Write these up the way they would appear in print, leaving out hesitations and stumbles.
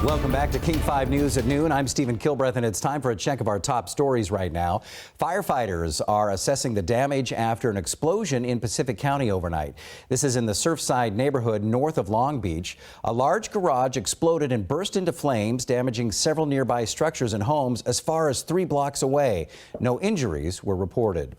Welcome back to King 5 News at noon. I'm Stephen Kilbreth, and it's time for a check of our top stories right now. Firefighters are assessing the damage after an explosion in Pacific County overnight. This is in the Surfside neighborhood north of Long Beach. A large garage exploded and burst into flames, damaging several nearby structures and homes as far as 3 blocks away. No injuries were reported.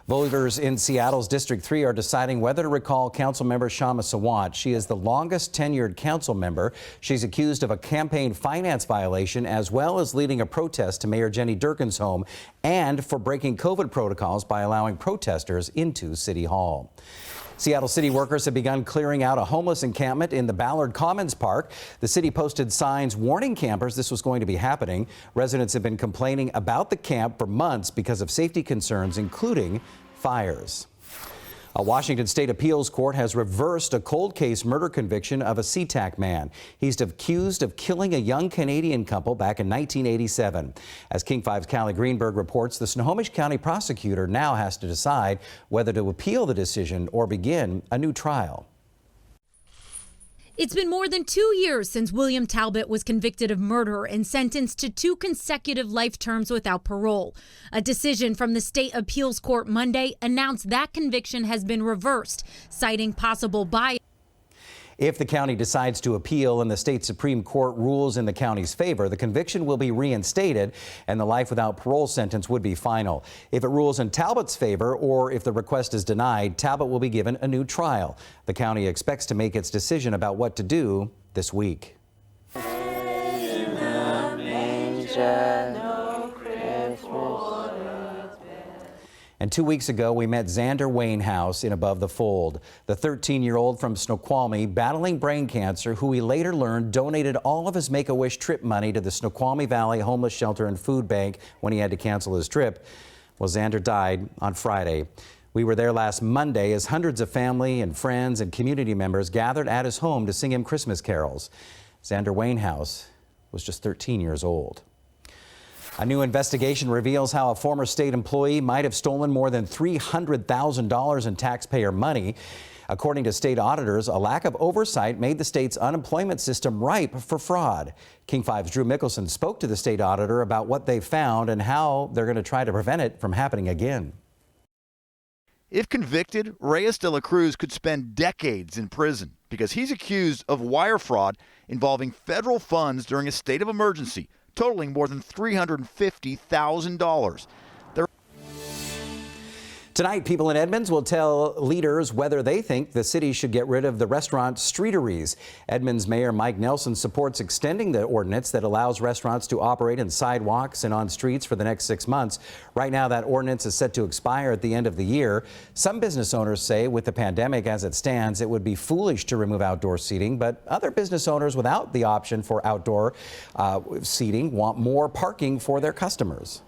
Voters in Seattle's District 3 are deciding whether to recall Councilmember Kshama Sawant. She is the longest tenured council member. She's accused of a campaign finance violation as well as leading a protest to Mayor Jenny Durkan's home and for breaking COVID protocols by allowing protesters into City Hall. Seattle city workers have begun clearing out a homeless encampment in the Ballard Commons Park. The city posted signs warning campers this was going to be happening. Residents have been complaining about the camp for months because of safety concerns, including fires. A Washington State appeals court has reversed a cold case murder conviction of a SeaTac man. He's accused of killing a young Canadian couple back in 1987. As King 5's Callie Greenberg reports, the Snohomish County prosecutor now has to decide whether to appeal the decision or begin a new trial. It's been more than 2 years since William Talbot was convicted of murder and sentenced to 2 consecutive life terms without parole. A decision from the state appeals court Monday announced that conviction has been reversed, citing possible bias. If the county decides to appeal and the state Supreme Court rules in the county's favor, the conviction will be reinstated and the life without parole sentence would be final. If it rules in Talbot's favor or if the request is denied, Talbot will be given a new trial. The county expects to make its decision about what to do this week. And 2 weeks ago, we met Xander Wainhouse in Above the Fold, the 13-year-old from Snoqualmie battling brain cancer, who we later learned donated all of his Make-A-Wish trip money to the Snoqualmie Valley Homeless Shelter and Food Bank when he had to cancel his trip. Well, Xander died on Friday. We were there last Monday as hundreds of family and friends and community members gathered at his home to sing him Christmas carols. Xander Wainhouse was just 13 years old. A new investigation reveals how a former state employee might have stolen more than $300,000 in taxpayer money. According to state auditors, a lack of oversight made the state's unemployment system ripe for fraud. King 5's Drew Mickelson spoke to the state auditor about what they found and how they're going to try to prevent it from happening again. If convicted, Reyes de la Cruz could spend decades in prison because he's accused of wire fraud involving federal funds during a state of emergency, totaling more than $350,000. Tonight, people in Edmonds will tell leaders whether they think the city should get rid of the restaurant streeteries. Edmonds Mayor Mike Nelson supports extending the ordinance that allows restaurants to operate in sidewalks and on streets for the next 6 months. Right now, that ordinance is set to expire at the end of the year. Some business owners say with the pandemic as it stands, it would be foolish to remove outdoor seating, but other business owners without the option for outdoor seating want more parking for their customers.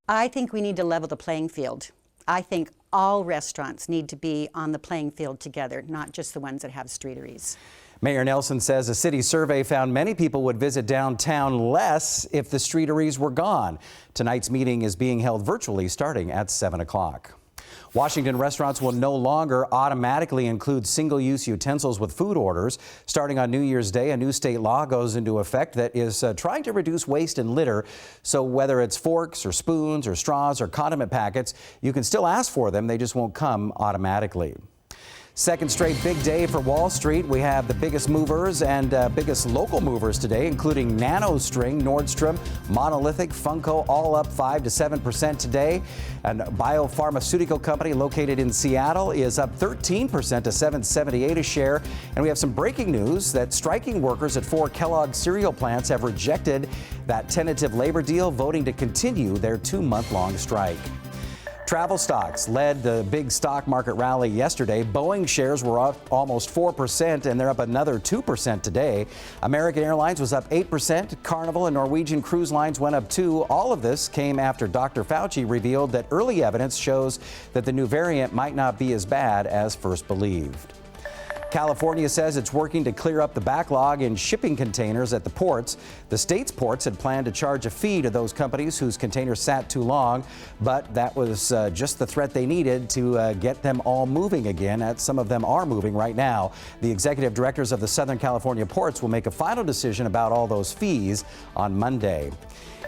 I think we need to level the playing field. I think all restaurants need to be on the playing field together, not just the ones that have streeteries. Mayor Nelson says a city survey found many people would visit downtown less if the streeteries were gone. Tonight's meeting is being held virtually starting at 7 o'clock. Washington restaurants will no longer automatically include single-use utensils with food orders. Starting on New Year's Day, a new state law goes into effect that is trying to reduce waste and litter. So whether it's forks or spoons or straws or condiment packets, you can still ask for them. They just won't come automatically. Second straight big day for Wall Street. We have the biggest movers and biggest local movers today, including NanoString, Nordstrom, Monolithic, Funko, all up 5 to 7% today. And a biopharmaceutical company located in Seattle is up 13% to $7.78 a share. And we have some breaking news that striking workers at 4 Kellogg cereal plants have rejected that tentative labor deal, voting to continue their 2-month-long strike. Travel stocks led the big stock market rally yesterday. Boeing shares were up almost 4%, and they're up another 2% today. American Airlines was up 8%. Carnival and Norwegian Cruise Lines went up 2%. All of this came after Dr. Fauci revealed that early evidence shows that the new variant might not be as bad as first believed. California says it's working to clear up the backlog in shipping containers at the ports. The state's ports had planned to charge a fee to those companies whose containers sat too long, but that was just the threat they needed to get them all moving again, as some of them are moving right now. The executive directors of the Southern California ports will make a final decision about all those fees on Monday.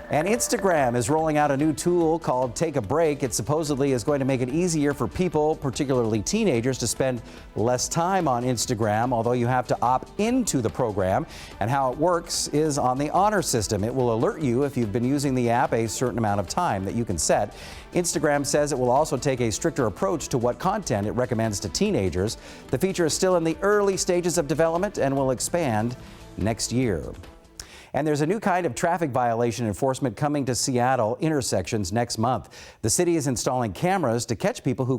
And Instagram is rolling out a new tool called Take a Break. It supposedly is going to make it easier for people, particularly teenagers, to spend less time on Instagram, although you have to opt into the program. And how it works is on the honor system. It will alert you if you've been using the app a certain amount of time that you can set. Instagram says it will also take a stricter approach to what content it recommends to teenagers. The feature is still in the early stages of development and will expand next year. And there's a new kind of traffic violation enforcement coming to Seattle intersections next month. The city is installing cameras to catch people who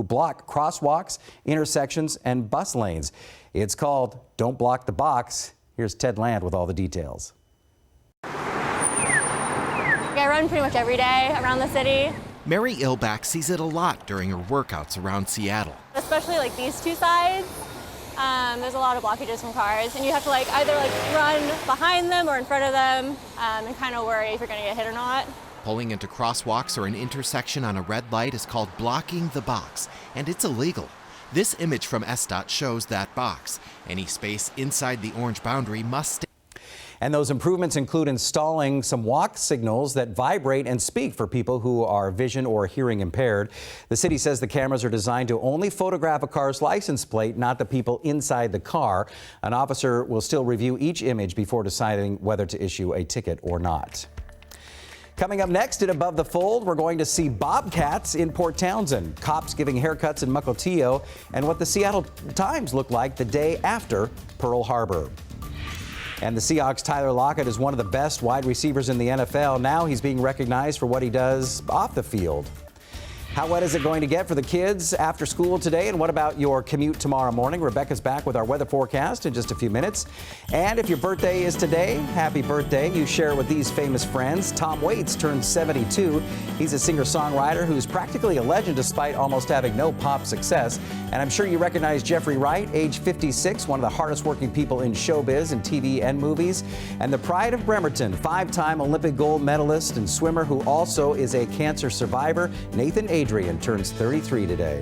block crosswalks, intersections, and bus lanes. It's called Don't Block the Box. Here's Ted Land with all the details. I run pretty much every day around the city. Mary Ilbach sees it a lot during her workouts around Seattle. Especially like these two sides. There's a lot of blockages from cars, and you have to either run behind them or in front of them and kind of worry if you're going to get hit or not. Pulling into crosswalks or an intersection on a red light is called blocking the box, and it's illegal. This image from SDOT shows that box. Any space inside the orange boundary must stay. And those improvements include installing some walk signals that vibrate and speak for people who are vision or hearing impaired. The city says the cameras are designed to only photograph a car's license plate, not the people inside the car. An officer will still review each image before deciding whether to issue a ticket or not. Coming up next at Above the Fold, we're going to see bobcats in Port Townsend, cops giving haircuts in Mukilteo, and what the Seattle Times looked like the day after Pearl Harbor. And the Seahawks' Tyler Lockett is one of the best wide receivers in the NFL. Now he's being recognized for what he does off the field. How wet is it going to get for the kids after school today? And what about your commute tomorrow morning? Rebecca's back with our weather forecast in just a few minutes. And if your birthday is today, happy birthday. You share it with these famous friends. Tom Waits turned 72. He's a singer-songwriter who's practically a legend despite almost having no pop success. And I'm sure you recognize Jeffrey Wright, age 56, one of the hardest working people in showbiz and TV and movies. And the pride of Bremerton, 5-time Olympic gold medalist and swimmer who also is a cancer survivor, Nathan Adrian turns 33 today.